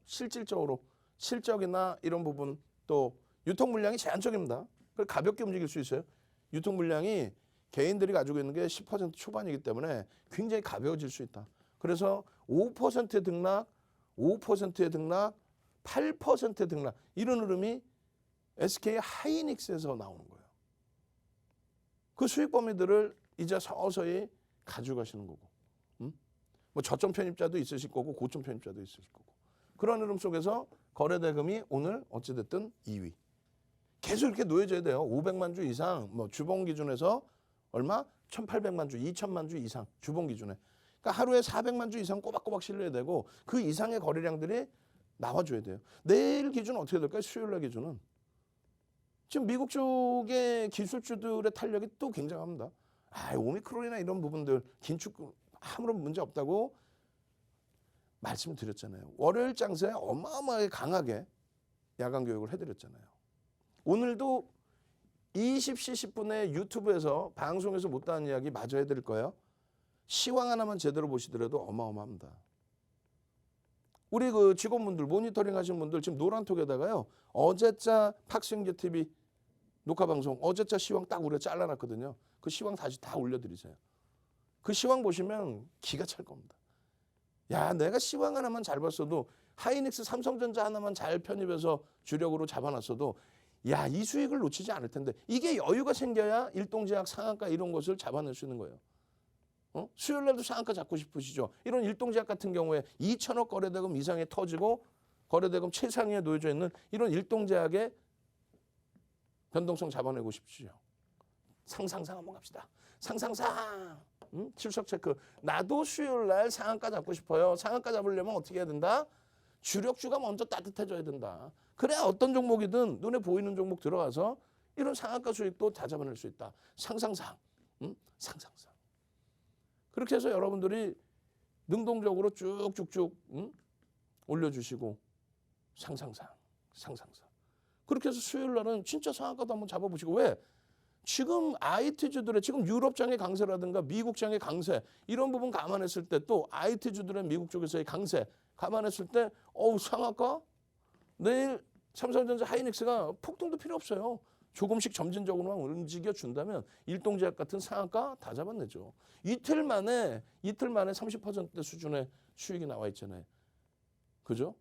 실적이나 이런 부분 또 유통 물량이 제한적입니다. 그래서 가볍게 움직일 수 있어요. 유통 물량이 개인들이 가지고 있는 게 10% 초반이기 때문에 굉장히 가벼워질 수 있다. 그래서 5%의 등락, 5%의 등락, 8%의 등락 이런 흐름이 SK 하이닉스에서 나오는 거예요. 그 수익 범위들을 이제 서서히 가져가시는 거고, 뭐 저점 편입자도 있으실 거고 고점 편입자도 있으실 거고 그런 흐름 속에서 거래대금이 오늘 어찌됐든 2위. 계속 이렇게 놓여져야 돼요. 500만 주 이상, 뭐 주봉 기준에서 얼마? 1,800만 주, 2,000만 주 이상 주봉 기준에. 그러니까 하루에 400만 주 이상 꼬박꼬박 실려야 되고 그 이상의 거래량들이 나와줘야 돼요. 내일 기준 어떻게 될까요? 수요일날 기준은. 지금 미국 쪽의 기술주들의 탄력이 또 굉장합니다. 오미크론이나 이런 부분들 긴축 아무런 문제 없다고 말씀드렸잖아요. 월요일 장세에 어마어마하게 강하게 야간 교육을 해드렸잖아요. 오늘도 20시 10분에 유튜브에서 방송에서 못다한 이야기 마저 해드릴 거예요. 시황 하나만 제대로 보시더라도 어마어마합니다. 우리 그 직원분들 모니터링 하시는 분들 지금 노란톡에다가요. 어제자 팍스윙제 TV 녹화 방송 어제자 시황 딱 우리가 잘라놨거든요. 그 시황 다시 다 올려드리세요. 그 시황 보시면 기가 찰 겁니다. 야, 내가 시황 하나만 잘 봤어도 하이닉스 삼성전자 하나만 잘 편입해서 주력으로 잡아놨어도 야, 이 수익을 놓치지 않을 텐데 이게 여유가 생겨야 일동제약 상한가 이런 것을 잡아낼 수 있는 거예요. 수요일 날도 상한가 잡고 싶으시죠? 이런 일동제약 같은 경우에 2천억 거래대금 이상이 터지고 거래대금 최상위에 놓여져 있는 이런 일동제약의 변동성 잡아내고 싶으시죠? 상상상 한번 갑시다. 상상상. 출석 체크. 나도 수요일 날 상한가 잡고 싶어요. 상한가 잡으려면 어떻게 해야 된다? 주력주가 먼저 따뜻해져야 된다. 그래야 어떤 종목이든 눈에 보이는 종목 들어가서 이런 상한가 수익도 다 잡아낼 수 있다. 상상상. 상상상. 그렇게 해서 여러분들이 능동적으로 쭉쭉쭉 올려주시고 상상상. 그렇게 해서 수요일 날은 진짜 상한가도 한번 잡아보시고 왜? 지금 IT주들의 지금 유럽장의 강세라든가 미국장의 강세 이런 부분 감안했을 때 또 IT주들의 미국 쪽에서의 강세 감안했을 때 상한가? 내일 삼성전자 하이닉스가 폭등도 필요 없어요. 조금씩 점진적으로만 움직여 준다면 일동제약 같은 상한가 다 잡아내죠. 이틀 만에 30% 수준의 수익이 나와 있잖아요. 그죠?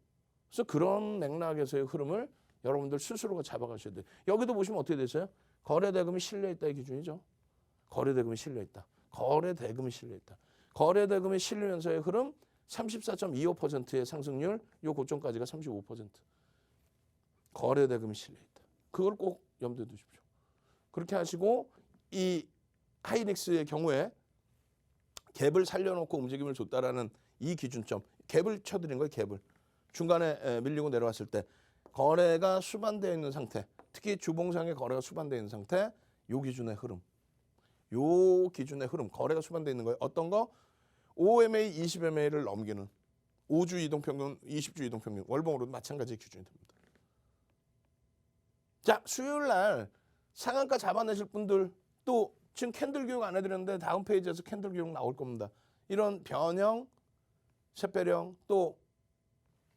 그래서 그런 맥락에서의 흐름을 여러분들 스스로가 잡아가셔야 돼요. 여기도 보시면 어떻게 되세요? 거래대금이 실려있다의 기준이죠. 거래대금이 실려있다. 거래대금이 실리면서의 흐름 34.25%의 상승률, 요 고점까지가 35%. 거래대금이 실려있다. 그걸 꼭 염두에 두십시오. 그렇게 하시고 이 하이닉스의 경우에 갭을 살려놓고 움직임을 줬다라는 이 기준점, 갭을 쳐드린 거예요. 갭을. 중간에 밀리고 내려왔을 때 거래가 수반되어 있는 상태. 특히 주봉상의 거래가 수반되어 있는 상태, 요 기준의 흐름. 거래가 수반되어 있는 거예요. 어떤 거? 5MA, 20MA를 넘기는 5주 이동평균, 20주 이동평균, 월봉으로도 마찬가지 기준이 됩니다. 자, 수요일 날 상한가 잡아내실 분들, 또 지금 캔들 교육 안 해드렸는데 다음 페이지에서 캔들 교육 나올 겁니다. 이런 변형, 샛별형, 또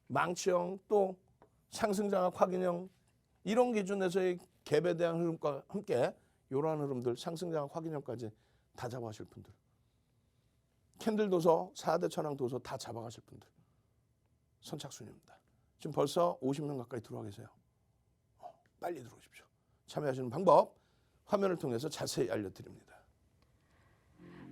망치형, 또 상승장악 확인형, 이런 기준에서의 갭에 대한 흐름과 함께 이러한 흐름들, 상승장악 확인형까지 다 잡아가실 분들, 캔들 도서, 4대 천왕 도서 다 잡아가실 분들 선착순입니다. 지금 벌써 50명 가까이 들어와 계세요. 빨리 들어오십시오. 참여하시는 방법 화면을 통해서 자세히 알려드립니다.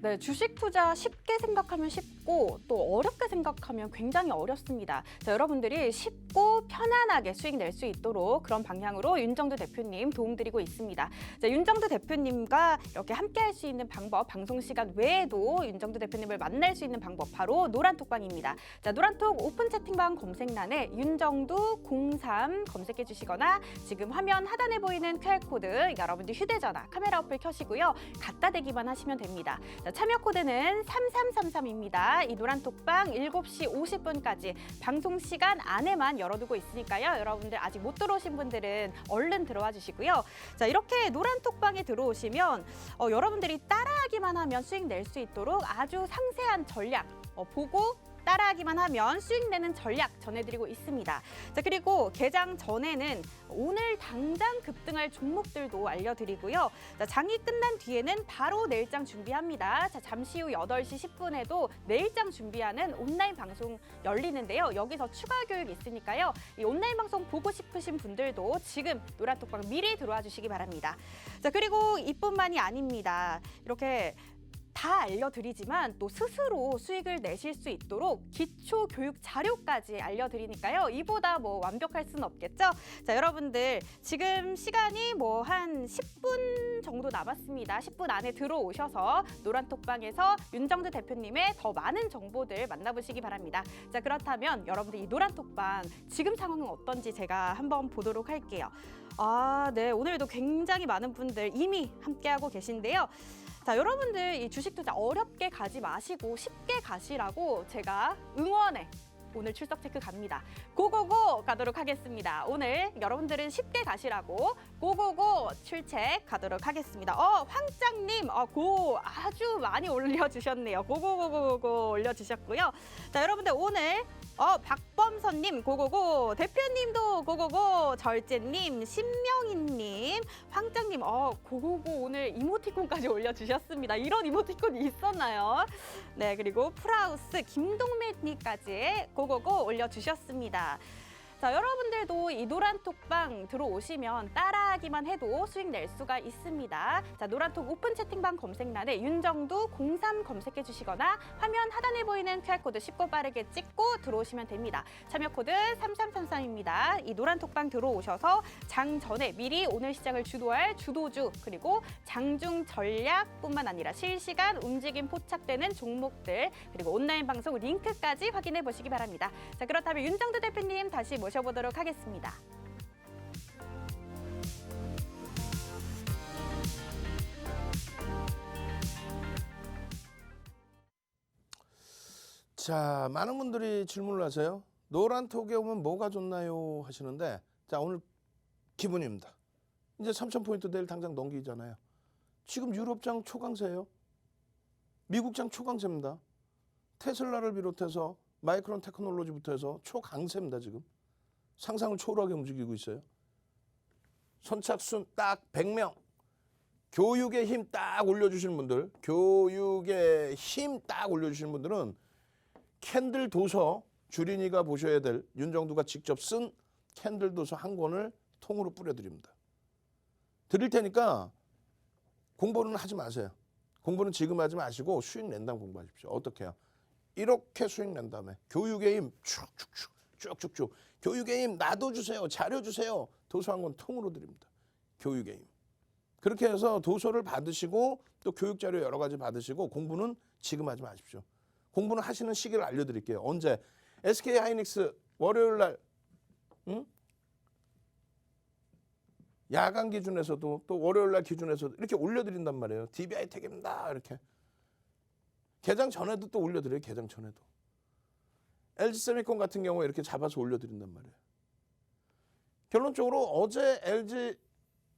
네, 주식 투자 쉽게 생각하면 쉽고 또 어렵게 생각하면 굉장히 어렵습니다. 자, 여러분들이 쉽고 편안하게 수익 낼 수 있도록 그런 방향으로 윤정두 대표님 도움드리고 있습니다. 자, 윤정두 대표님과 이렇게 함께 할 수 있는 방법, 방송 시간 외에도 윤정두 대표님을 만날 수 있는 방법 바로 노란톡방입니다. 자, 노란톡 오픈 채팅방 검색란에 윤정두 03 검색해 주시거나 지금 화면 하단에 보이는 QR코드 여러분들 휴대전화 카메라 어플 켜시고요. 갖다 대기만 하시면 됩니다. 자, 참여 코드는 3333입니다. 이 노란톡방 7시 50분까지 방송 시간 안에만 열어두고 있으니까요. 여러분들 아직 못 들어오신 분들은 얼른 들어와 주시고요. 자, 이렇게 노란톡방에 들어오시면 여러분들이 따라하기만 하면 수익 낼 수 있도록 아주 상세한 전략 보고 따라하기만 하면 수익 내는 전략 전해드리고 있습니다. 자, 그리고 개장 전에는 오늘 당장 급등할 종목들도 알려드리고요. 자, 장이 끝난 뒤에는 바로 내일장 준비합니다. 자, 잠시 후 8시 10분에도 내일장 준비하는 온라인 방송 열리는데요. 여기서 추가 교육 있으니까요. 이 온라인 방송 보고 싶으신 분들도 지금 노란톡방 미리 들어와 주시기 바랍니다. 자, 그리고 이뿐만이 아닙니다. 이렇게 다 알려드리지만 또 스스로 수익을 내실 수 있도록 기초 교육 자료까지 알려드리니까요. 이보다 뭐 완벽할 수는 없겠죠? 자, 여러분들 지금 시간이 뭐 한 10분 정도 남았습니다. 10분 안에 들어오셔서 노란톡방에서 윤정두 대표님의 더 많은 정보들 만나보시기 바랍니다. 자, 그렇다면 여러분들 이 노란톡방 지금 상황은 어떤지 제가 한번 보도록 할게요. 네, 오늘도 굉장히 많은 분들 이미 함께하고 계신데요. 자, 여러분들 이 주식 투자 어렵게 가지 마시고 쉽게 가시라고 제가 응원해. 오늘 출석 체크 갑니다. 고고고 가도록 하겠습니다. 오늘 여러분들은 쉽게 가시라고 고고고 출첵 가도록 하겠습니다. 황짱님 고 아주 많이 올려주셨네요. 고고고고고 올려주셨고요. 자, 여러분들 오늘 박범선님 고고고, 대표님도 고고고, 절제님, 신명희님, 황짱님 고고고 오늘 이모티콘까지 올려주셨습니다. 이런 이모티콘이 있었나요? 네, 그리고 프라우스 김동민님까지 고고고 올려주셨습니다. 자, 여러분들도 이 노란톡방 들어오시면 따라하기만 해도 수익 낼 수가 있습니다. 자, 노란톡 오픈 채팅방 검색란에 윤정두 03 검색해 주시거나 화면 하단에 보이는 QR코드 쉽고 빠르게 찍고 들어오시면 됩니다. 참여 코드 3333입니다. 이 노란톡방 들어오셔서 장 전에 미리 오늘 시장을 주도할 주도주, 그리고 장중 전략뿐만 아니라 실시간 움직임 포착되는 종목들, 그리고 온라인 방송 링크까지 확인해 보시기 바랍니다. 자, 그렇다면 윤정두 대표님 다시 모셔보도록 하겠습니다. 자, 많은 분들이 질문을 하세요. 노란톡에 오면 뭐가 좋나요? 하시는데, 자, 오늘 기분입니다. 이제 3,000포인트 내일 당장 넘기잖아요. 지금 유럽장 초강세예요. 미국장 초강세입니다. 테슬라를 비롯해서 마이크론 테크놀로지부터 해서 초강세입니다. 지금 상상을 초월하게 움직이고 있어요. 선착순 딱 100명. 교육의 힘 딱 올려주시는 분들, 교육의 힘 딱 올려주시는 분들은 캔들 도서, 주린이가 보셔야 될, 윤정두가 직접 쓴 캔들 도서 한 권을 통으로 뿌려드립니다. 드릴 테니까 공부는 하지 마세요. 공부는 지금 하지 마시고 수익 낸 다음 공부하십시오. 어떻게 해요? 이렇게 수익 낸 다음에 교육의 힘 쭉쭉쭉 교육의 힘 나도 주세요. 자료 주세요. 도서 한 권 통으로 드립니다. 교육의 힘. 그렇게 해서 도서를 받으시고 또 교육 자료 여러 가지 받으시고 공부는 지금 하지 마십시오. 공부는 하시는 시기를 알려드릴게요. 언제? SK 하이닉스 월요일 날 야간 기준에서도 또 월요일 날 기준에서도 이렇게 올려드린단 말이에요. DBI 택입니다. 이렇게. 개장 전에도 또 올려드려요. 개장 전에도. LG세미콘 같은 경우에 이렇게 잡아서 올려드린단 말이에요. 결론적으로 어제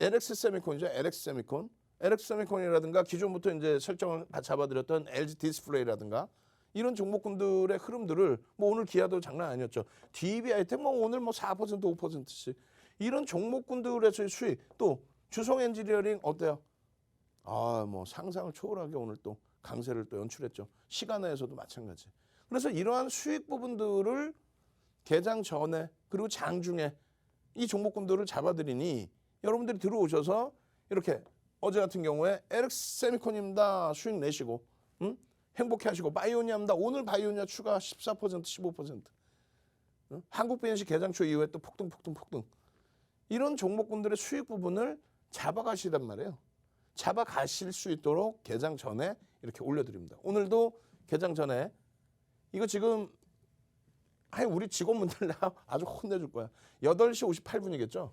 LX세미콘이죠. LX세미콘이라든가 기존부터 이제 설정을 잡아드렸던 LG 디스플레이라든가 이런 종목군들의 흐름들을 뭐 오늘 기아도 장난 아니었죠. DB하이텍 뭐 오늘 뭐 4% 5%씩 이런 종목군들에서의 수익 또 주성 엔지니어링 어때요? 아 뭐 상상을 초월하게 오늘 또 강세를 또 연출했죠. 시간에서도 마찬가지. 그래서 이러한 수익 부분들을 개장 전에 그리고 장중에 이 종목군들을 잡아드리니 여러분들이 들어오셔서 이렇게 어제 같은 경우에 LX세미콘입니다. 수익 내시고 행복해하시고 바이오니아입니다. 오늘 바이오니아 추가 14% 15% 한국비엔시 개장 초 이후에 또 폭등 이런 종목군들의 수익 부분을 잡아가시단 말이에요. 잡아가실 수 있도록 개장 전에 이렇게 올려드립니다. 오늘도 개장 전에 이거 지금 우리 직원분들 나 아주 혼내줄 거야. 8시 58분이겠죠.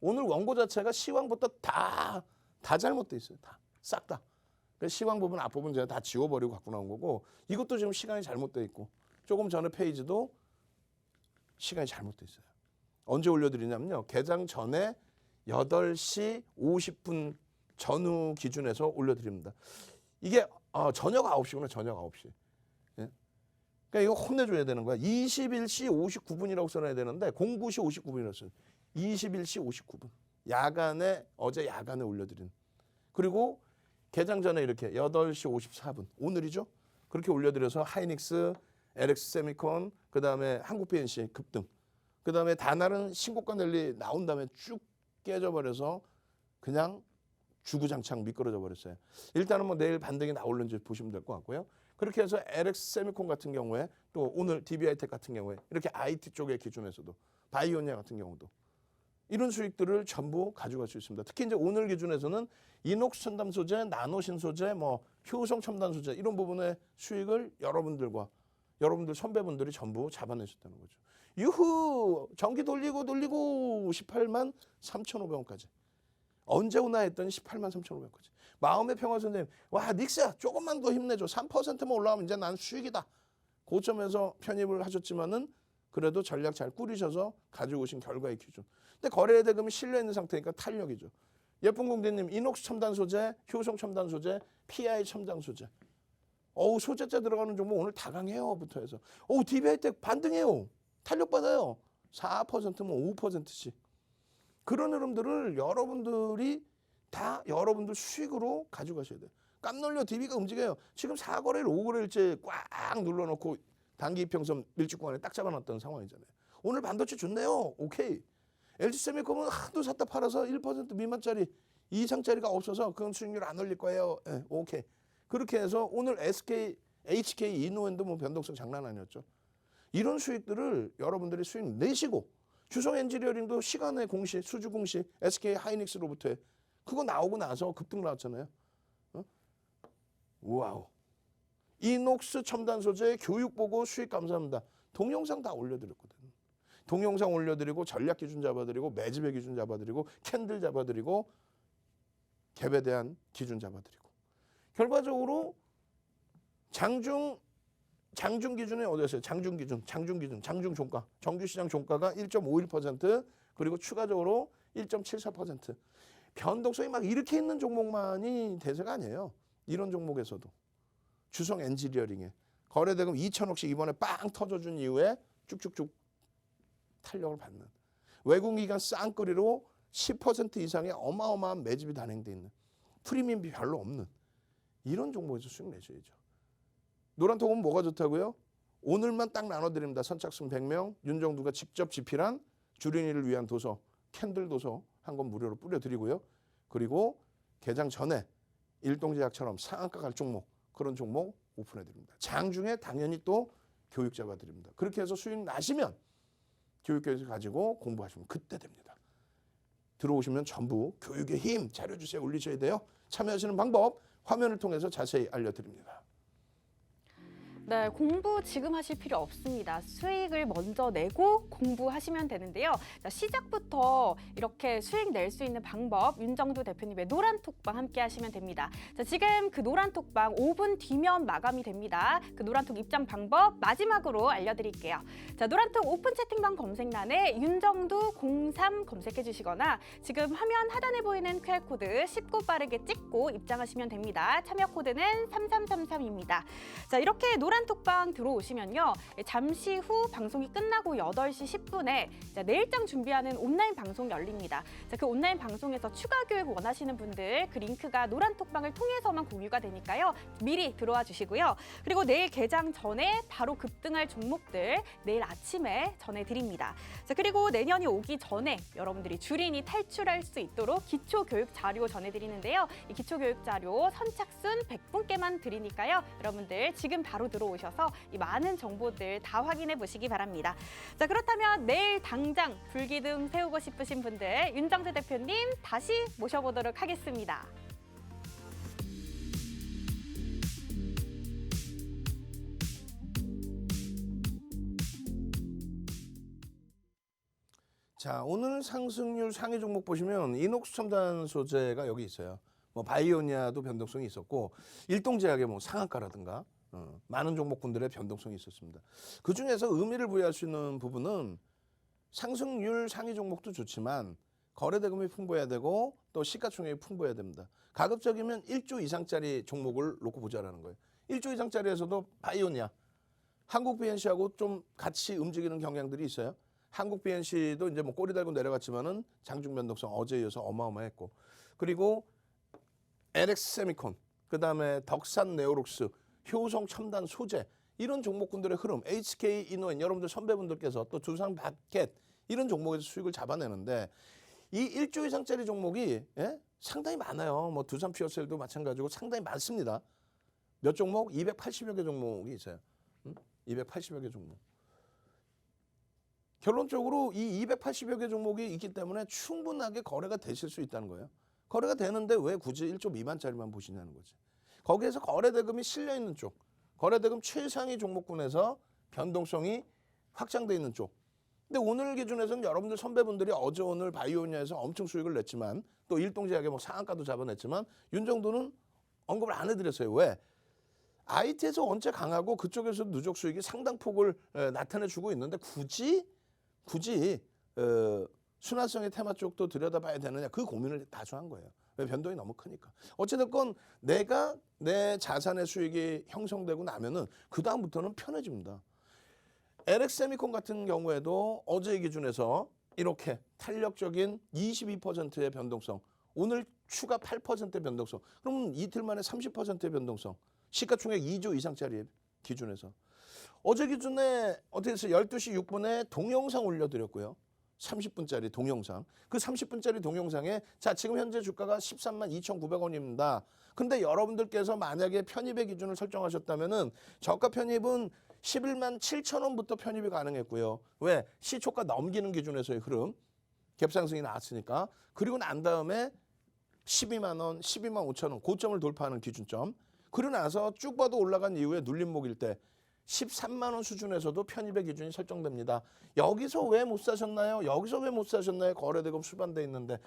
오늘 원고 자체가 시황부터 다 잘못돼 있어요. 다 싹 다. 시황 부분 앞부분 제가 다 지워버리고 갖고 나온 거고 이것도 지금 시간이 잘못돼 있고 조금 전에 페이지도 시간이 잘못돼 있어요. 언제 올려드리냐면요. 개장 전에 8시 50분 전후 기준에서 올려드립니다. 이게 저녁 9시구나. 저녁 9시. 예? 그러니까 이거 혼내줘야 되는 거야. 21시 59분이라고 써놔야 되는데 09시 59분이라고 써요. 21시 59분. 어제 야간에 올려드린. 그리고 개장 전에 이렇게 8시 54분. 오늘이죠. 그렇게 올려드려서 하이닉스, LX세미콘, 그 다음에 한국비엔시 급등. 그 다음에 다날은 신고가 랠리 나온 다음에 쭉 깨져버려서 그냥 주구장창 미끄러져 버렸어요. 일단은 뭐 내일 반등이 나올는지 보시면 될 것 같고요. 그렇게 해서 LX세미콘 같은 경우에 또 오늘 DB하이텍 같은 경우에 이렇게 IT 쪽의 기준에서도 바이오니아 같은 경우도 이런 수익들을 전부 가져갈 수 있습니다. 특히 이제 오늘 기준에서는 이녹스 첨단 소재, 나노 신소재, 뭐 효성 첨단 소재 이런 부분의 수익을 여러분들 선배분들이 전부 잡아내셨다는 거죠. 유후 전기 돌리고 18만 3,500원까지. 언제 오나 했더니 18만 3,500원까지. 마음의 평화 선생님, 와 닉스야 조금만 더 힘내줘. 3%만 올라가면 이제 난 수익이다. 고점에서 편입을 하셨지만은 그래도 전략 잘 꾸리셔서 가지고 오신 결과의 기준. 근데 거래 대금이 실려 있는 상태니까 탄력이죠. 예쁜 공대님, 이녹스 첨단 소재, 효성 첨단 소재, PI 첨단 소재. 소재자 들어가는 종목 오늘 다 강해요부터 해서. DB하이텍 반등해요. 탄력 받아요. 4% 뭐 5%씩. 그런 흐름들을 여러분들이 다 여러분들 수익으로 가져가셔야 돼요. 깜놀려 DB가 움직여요. 지금 4거래일 5거래일째 꽉 눌러놓고 단기 이평선 밀집 구간에 딱 잡아놨던 상황이잖아요. 오늘 반도체 좋네요. 오케이. LG세미콘은 하도 샀다 팔아서 1% 미만짜리 이상짜리가 없어서 그건 수익률 안 올릴 거예요. 네, 오케이. 그렇게 해서 오늘 HK 이노엔도 뭐 변동성 장난 아니었죠. 이런 수익들을 여러분들이 수익 내시고 주성 엔지니어링도 시간의 공시, 수주 공시, SK 하이닉스로부터 그거 나오고 나서 급등 나왔잖아요. 와우. 이녹스 첨단 소재 교육 보고 수익 감사합니다. 동영상 다 올려드렸거든요. 동영상 올려드리고 전략 기준 잡아드리고 매집의 기준 잡아드리고 캔들 잡아드리고 갭에 대한 기준 잡아드리고 결과적으로 장중 기준에 어디였어요? 장중 종가 정규시장 종가가 1.51% 그리고 추가적으로 1.74% 변동성이 막 이렇게 있는 종목만이 대세가 아니에요. 이런 종목에서도 주성 엔지니어링에 거래대금 2천억씩 이번에 빵 터져준 이후에 쭉쭉쭉 탄력을 받는 외국기관 쌍끌이로 10% 이상의 어마어마한 매집이 단행돼 있는 프리미엄이 별로 없는 이런 종목에서 수익 내셔야죠. 노란통은 뭐가 좋다고요? 오늘만 딱 나눠드립니다. 선착순 100명 윤정두가 직접 집필한 주린이를 위한 도서 캔들 도서 한 권 무료로 뿌려드리고요. 그리고 개장 전에 일동제약처럼 상한가 갈 종목 그런 종목 오픈해드립니다. 장중에 당연히 또 교육 잡아드립니다. 그렇게 해서 수익 나시면 교육교육을 가지고 공부하시면 그때 됩니다. 들어오시면 전부 교육의 힘 자료주세요 올리셔야 돼요. 참여하시는 방법 화면을 통해서 자세히 알려드립니다. 네, 공부 지금 하실 필요 없습니다. 수익을 먼저 내고 공부하시면 되는데요. 자, 시작부터 이렇게 수익 낼 수 있는 방법, 윤정두 대표님의 노란톡방 함께 하시면 됩니다. 자, 지금 그 노란톡방 5분 뒤면 마감이 됩니다. 그 노란톡 입장 방법 마지막으로 알려드릴게요. 자, 노란톡 오픈 채팅방 검색란에 윤정두 03 검색해 주시거나 지금 화면 하단에 보이는 QR코드 쉽고 빠르게 찍고 입장하시면 됩니다. 참여 코드는 3333입니다. 자, 이렇게 노란톡방 들어오시면요. 잠시 후 방송이 끝나고 8시 10분에 내일장 준비하는 온라인 방송 열립니다. 자, 그 온라인 방송에서 추가 교육 원하시는 분들 그 링크가 노란톡방을 통해서만 공유가 되니까요. 미리 들어와 주시고요. 그리고 내일 개장 전에 바로 급등할 종목들 내일 아침에 전해드립니다. 자, 그리고 내년이 오기 전에 여러분들이 주린이 탈출할 수 있도록 기초교육 자료 전해드리는데요. 이 기초교육 자료 선착순 100분께만 드리니까요. 여러분들 지금 바로 들어오셔서 이 많은 정보들 다 확인해 보시기 바랍니다. 자, 그렇다면 내일 당장 불기둥 세우고 싶으신 분들 윤정두 대표님 다시 모셔보도록 하겠습니다. 자, 오늘 상승률 상위 종목 보시면 이녹스 첨단 소재가 여기 있어요. 뭐 바이오니아도 변동성이 있었고 일동제약의 뭐 상한가라든가 많은 종목군들의 변동성이 있었습니다. 그 중에서 의미를 부여할 수 있는 부분은 상승률 상위 종목도 좋지만 거래 대금이 풍부해야 되고 또 시가총액이 풍부해야 됩니다. 가급적이면 1조 이상짜리 종목을 놓고 보자라는 거예요. 1조 이상짜리에서도 바이오니아, 한국 BNC하고 좀 같이 움직이는 경향들이 있어요. 한국 BNC도 이제 뭐 꼬리 달고 내려갔지만은 장중 변동성 어제에 이어서 어마어마했고, 그리고 LX 세미콘, 그다음에 덕산 네오록스, 효성 첨단 소재 이런 종목군들의 흐름, HK 이노엔 여러분들 선배분들께서 또 두산 바켓 이런 종목에서 수익을 잡아내는데 이 1조 이상짜리 종목이 상당히 많아요. 뭐 두산 피어셀도 마찬가지고 상당히 많습니다. 몇 종목? 280여 개 종목이 있어요. 280여 개 종목. 결론적으로 이 280여 개 종목이 있기 때문에 충분하게 거래가 되실 수 있다는 거예요. 거래가 되는데 왜 굳이 1조 미만짜리만 보시냐는 거지. 거기에서 거래 대금이 실려 있는 쪽, 거래 대금 최상위 종목군에서 변동성이 확장돼 있는 쪽. 근데 오늘 기준에서는 여러분들 선배분들이 어제 오늘 바이오니아에서 엄청 수익을 냈지만 또 일동제약에 뭐 상한가도 잡아냈지만 윤정도는 언급을 안 해드렸어요. 왜? IT에서 원체 강하고 그쪽에서 누적 수익이 상당폭을 나타내주고 있는데 굳이 순환성의 테마 쪽도 들여다봐야 되느냐 그 고민을 다수 한 거예요. 왜? 변동이 너무 크니까. 어찌됐건 내가 내 자산의 수익이 형성되고 나면은 그 다음부터는 편해집니다. LX 세미콘 같은 경우에도 어제 기준에서 이렇게 탄력적인 22%의 변동성, 오늘 추가 8%의 변동성, 그럼 이틀 만에 30%의 변동성, 시가총액 2조 이상짜리 기준에서 어제 기준에 어떻게 해서 12시 6분에 동영상 올려드렸고요. 30분짜리 동영상. 그 30분짜리 동영상에 자 지금 현재 주가가 13만 2,900원입니다. 근데 여러분들께서 만약에 편입의 기준을 설정하셨다면은 저가 편입은 11만 7천원부터 편입이 가능했고요. 왜? 시초가 넘기는 기준에서의 흐름. 갭상승이 나왔으니까. 그리고 난 다음에 12만 원, 12만 5천 원 고점을 돌파하는 기준점. 그리고 나서 쭉 봐도 올라간 이후에 눌림목일 때 13만 원 수준에서도 편입의 기준이 설정됩니다. 여기서 왜 못 사셨나요? 여기서 왜 못 사셨나요? 거래대금 수반돼 있는데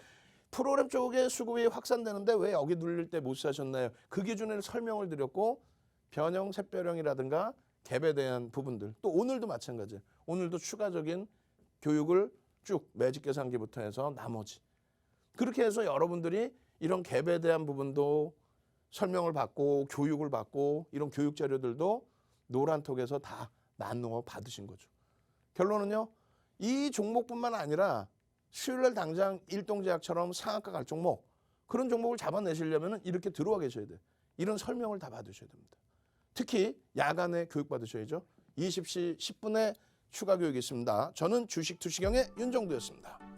프로그램 쪽에 수급이 확산되는데 왜 여기 눌릴 때 못 사셨나요? 그 기준을 설명을 드렸고 변형, 샛별형이라든가 갭에 대한 부분들 또 오늘도 마찬가지예요. 오늘도 추가적인 교육을 쭉 매직 계산기부터 해서 나머지 그렇게 해서 여러분들이 이런 갭에 대한 부분도 설명을 받고 교육을 받고 이런 교육 자료들도 노란톡에서 다 나누어 받으신 거죠. 결론은요. 이 종목뿐만 아니라 수요일날 당장 일동제약처럼 상한가 갈 종목 그런 종목을 잡아내시려면 이렇게 들어와 계셔야 돼요. 이런 설명을 다 받으셔야 됩니다. 특히 야간에 교육 받으셔야죠. 20시 10분에 추가 교육이 있습니다. 저는 주식 투시경의 윤정두였습니다.